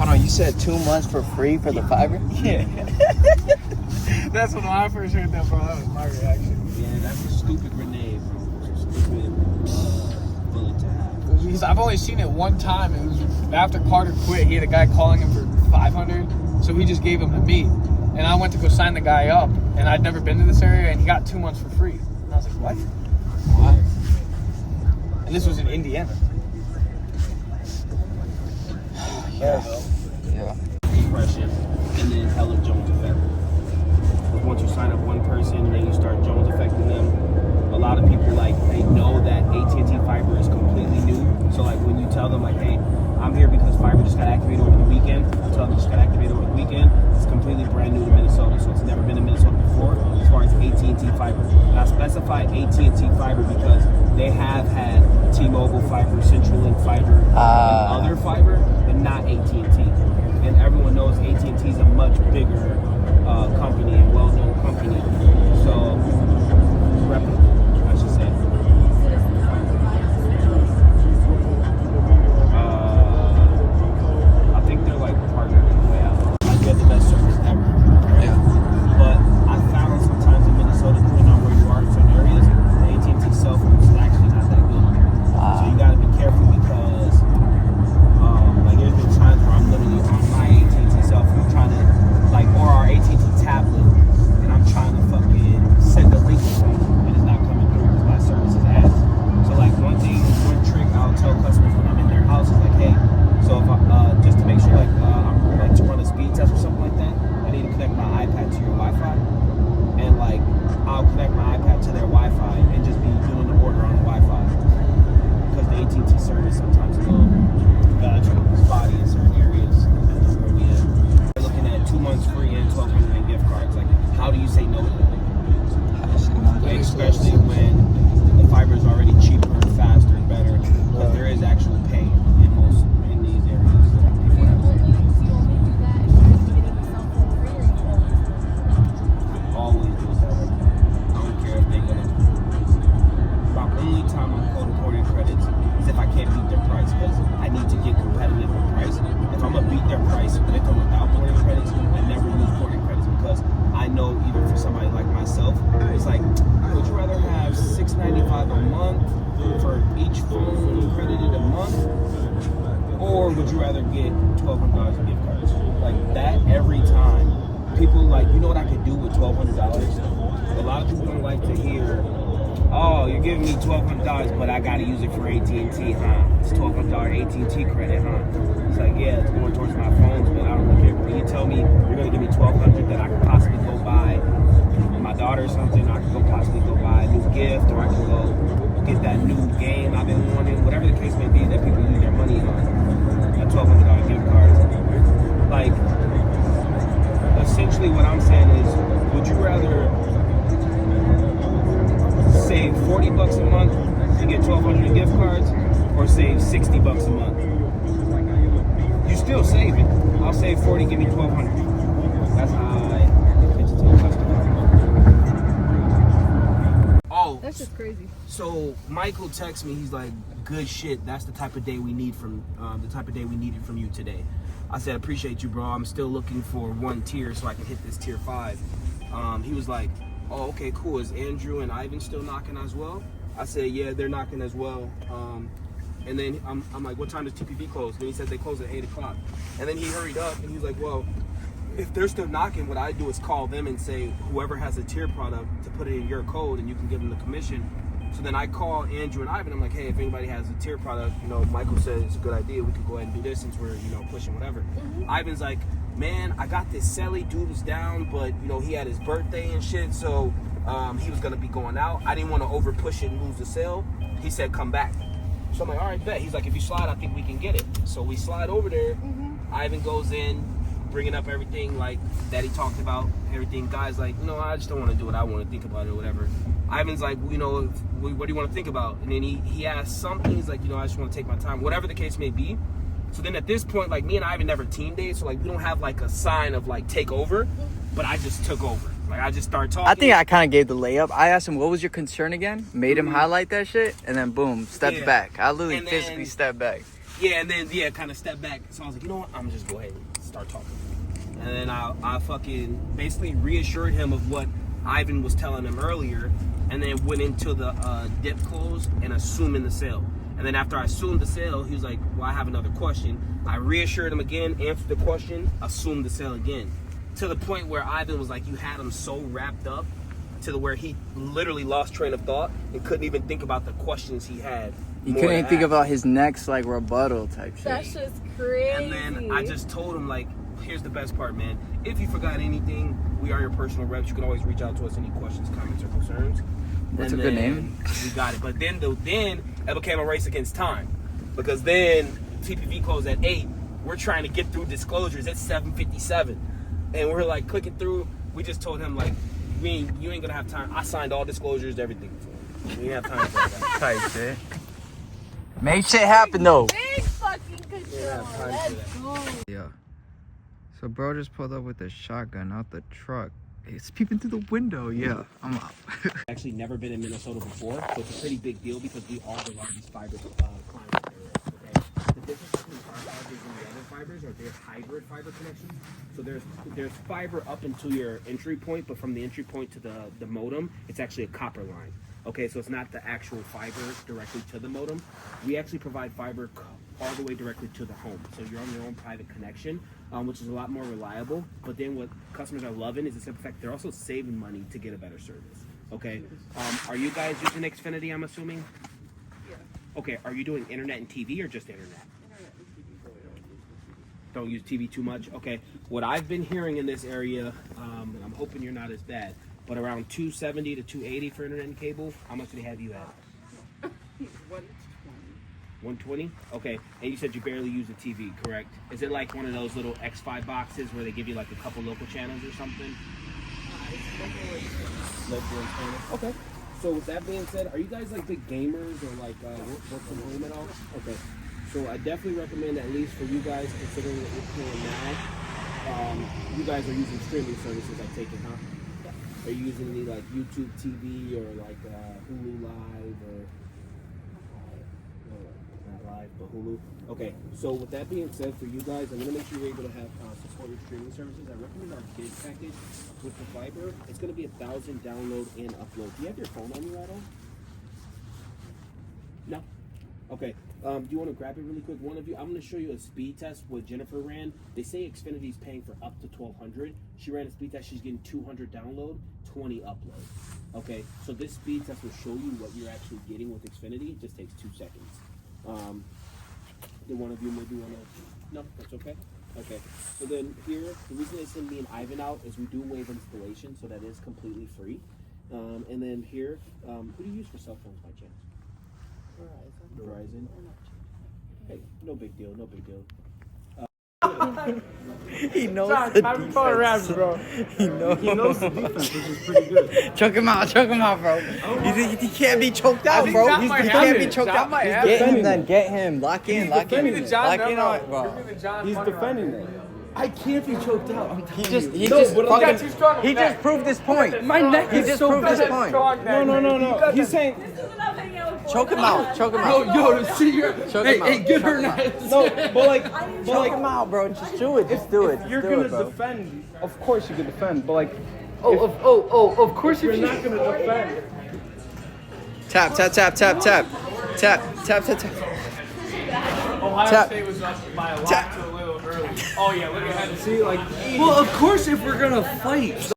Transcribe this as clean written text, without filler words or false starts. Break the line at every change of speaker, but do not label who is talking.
Hold on, you said 2 months for free for the fiber?
Yeah. That's when I first heard that, bro. That was my reaction.
Yeah, that's a stupid grenade, bro. It's a stupid bullet to have.
Because I've only seen it one time. It was after Carter quit. He had a guy calling him for $500, so he just gave him to me. And I went to go sign the guy up, and I'd never been to this area, and he got 2 months for free. And I was like, what? What? And this was in Indiana.
Yeah.
Depression, and then hella Jones effect. But once you sign up one person, then you start Jones affecting them. A lot of people, like, they know that AT&T fiber is completely new. So, like, when you tell them, like, hey, I'm here because fiber just got activated over the weekend. I tell them it just got activated over the weekend. It's completely brand new to Minnesota, so it's never been in Minnesota before as far as AT&T fiber. And I specified AT&T fiber because they have had T-Mobile fiber, CenturyLink fiber, and other fiber, but not AT&T. And everyone knows AT&T is a much bigger company and well-known company. So, reputable, I should say. I think they're like partnered in a way out. Like, they're the best service ever. Right?
Yeah.
But I found sometimes in Minnesota, depending on where you are in certain areas, the AT&T cell phone is actually not that good. So you gotta be careful because like there's been times where I'm literally on my AT&T cell phone trying to, like, or our AT&T tablet, and I'm trying to fucking send a link to someone, and it's not coming through because my service is ass. So, like, one trick I'll tell customers when I'm in their house is like, hey, so if I, just to make sure, like, I'm like to run a speed test or something like that, I need to connect my iPad to your Wi-Fi, and like I'll connect my iPad to their Wi-Fi and just be doing the order on the Wi-Fi because the AT&T service sometimes is a little spotty in certain areas. We're looking at 2 months free and 1,200 in gift cards. Like, how do you say no to that? Especially when the fiber is already cheaper, faster, and better, because there is actual pain in these areas. People have always do that. I don't care if they're gonna. The only time I'm quoting porting credits is if I can't beat their price, because I need to get competitive with price. If I'm gonna beat their price with or without porting credits, I never use porting credits because I know even for somebody like myself, it's like, would you rather have $6.95 a month for each phone credited a month, or would you rather get $1,200 in gift cards? Like that every time. People like, you know what I could do with $1,200? A lot of people don't like to hear, oh, you're giving me $1,200, but I gotta use it for AT&T, huh? It's $1,200 AT&T credit, huh? It's like, yeah, it's going towards my phones, but I don't really care. When you tell me you're gonna give me $1,200 that I could possibly go buy my daughter something, I could possibly go buy a new gift, or I could go get that new game I've been wanting, whatever the case may be that people use their money on, a $1,200 gift card. Like, essentially what I'm saying is, would you rather save $40 a month and get 1,200 in gift cards, or save $60 a month? You still saving. I'll save 40, give me 1,200. That's how I pitch it to a customer. Oh,
That's just crazy.
so Michael texts me. He's like, "Good shit. That's the type of day we need from we needed from you today." I said, "Appreciate you, bro. I'm still looking for one tier so I can hit this tier 5." He was like, "Oh, okay, cool. Is Andrew and Ivan still knocking as well?" I said, "Yeah, they're knocking as well." And then I'm like, "What time does TPV close?" Then he said they close at 8 o'clock. And then he hurried up and he was like, "Well, if they're still knocking, what I do is call them and say, whoever has a tier product, to put it in your code and you can give them the commission." So then I call Andrew and Ivan. I'm like, "Hey, if anybody has a tier product, Michael said it's a good idea. We could go ahead and do this since we're, pushing whatever." Ivan's like, "Man, I got this Selly dude was down, but he had his birthday and shit, so he was gonna be going out. I didn't want to over push it and lose the sale. He said come back." So I'm like, "All right, bet." He's like, "If you slide, I think we can get it." So we slide over there. Ivan goes in, bringing up everything like that he talked about. Everything. Guy's like, I just don't want to do it. I want to think about it or whatever. Ivan's like, what do you want to think about? And then he asked something. He's like, I just want to take my time, whatever the case may be. So then at this point, like, me and Ivan never team dated, so like we don't have like a sign of like take over, but I just took over. Like I just started talking.
I think I kind of gave the layup. I asked him, what was your concern again? Made him highlight that shit, and then boom, stepped back. I literally physically stepped back.
Yeah, and then kind of step back. So I was like, you know what? I'm just go ahead and start talking. And then I fucking basically reassured him of what Ivan was telling him earlier, and then went into the dip close and assuming the sale. And then after I assumed the sale, he was like, well, I have another question. I reassured him again, answered the question, assumed the sale again. To the point where Ivan was like, you had him so wrapped up to the where he literally lost train of thought and couldn't even think about the questions he had.
He couldn't think about his next like rebuttal type shit.
That's just crazy.
And then I just told him, like, here's the best part, man. If you forgot anything, we are your personal reps. You can always reach out to us any questions, comments, or concerns.
What's
And
a good
then
name?
We got it. But then it became a race against time. Because then TPV closed at 8. We're trying to get through disclosures at 7:57. And we're like clicking through. We just told him, like, you ain't gonna have time. I signed all disclosures, everything for him. We ain't have time for that.
Type shit. Make shit happen though.
Big fucking control. Let's go.
Yeah. So bro just pulled up with a shotgun out the truck. It's peeping through the window. Yeah, I'm out.
Actually never been in Minnesota before, so it's a pretty big deal because we are the largest fiber client area. Okay, the difference between our fibers and the other fibers are they're hybrid fiber connections. So there's fiber up into your entry point, but from the entry point to the modem, it's actually a copper line. Okay, so it's not the actual fiber directly to the modem. We actually provide fiber all the way directly to the home. So you're on your own private connection, which is a lot more reliable. But then what customers are loving is the simple fact they're also saving money to get a better service. Okay, are you guys using Xfinity, I'm assuming?
Yeah.
Okay, are you doing internet and TV or just internet? Don't use TV too much? Okay, what I've been hearing in this area, and I'm hoping you're not as bad, but around $270 to $280 for internet and cable. How much do they have you at? 120? Okay, and you said you barely use the TV, correct? Is it like one of those little X5 boxes where they give you like a couple local channels or something? Local and Spanish. Okay. So with that being said, are you guys like big gamers or like work from home at all? Okay. So I definitely recommend, at least for you guys, considering what you're doing now, you guys are using streaming services, I take it, huh? Yeah. Are you using any like YouTube TV or like Hulu Live or not Live, but Hulu? Okay. So with that being said, for you guys, I'm gonna make sure you're able to have support your streaming services. I recommend our big package with the fiber. It's gonna be 1,000 download and upload. Do you have your phone on you at all? No. Okay. Do you want to grab it really quick? One of you. I'm going to show you a speed test what Jennifer ran. They say Xfinity's paying for up to 1,200. She ran a speed test. She's getting 200 download, 20 upload. Okay. So this speed test will show you what you're actually getting with Xfinity. It just takes 2 seconds. Do one of you maybe want to? No, that's okay. Okay. So then here, the reason they send me and Ivan out is we do waive installation, so that is completely free. And then here, who do you use for cell phones by chance? Verizon. Hey, no big deal, no big deal.
He knows
John,
the
I'm calling raps, bro.
He knows
the defense, which is pretty good.
Choke him out, bro. He can't be choked out,
think
bro.
John
He
might
can't
have
be
it.
choked
John
out.
might have
Get
it.
him then, get him. Lock in.
Give me the John
Lock in
number.
on it, bro.
Give me the John
He's
fucking
defending
number.
it. I can't be choked out.
He just
but I
got too strong of
he
a neck.
just proved his point.
My neck
He
is
just
so
proved his
bad.
point.
Strong neck,
No. He's saying,
Choke him out. Choke him out.
Yo, see your.
Choke
Hey,
him out.
hey, get her
Choke him
neck.
no, but like,
Choke him out, bro. Just do it. Just do it.
if you're
Just do
gonna
it, bro.
defend, of course you can defend, but like,
Of course
you're not gonna defend.
Tap.
Ohio
Tap.
State was up by a lot
Tap.
too little early. Oh yeah, look at that.
See, like,
Well, of course, if we're gonna fight.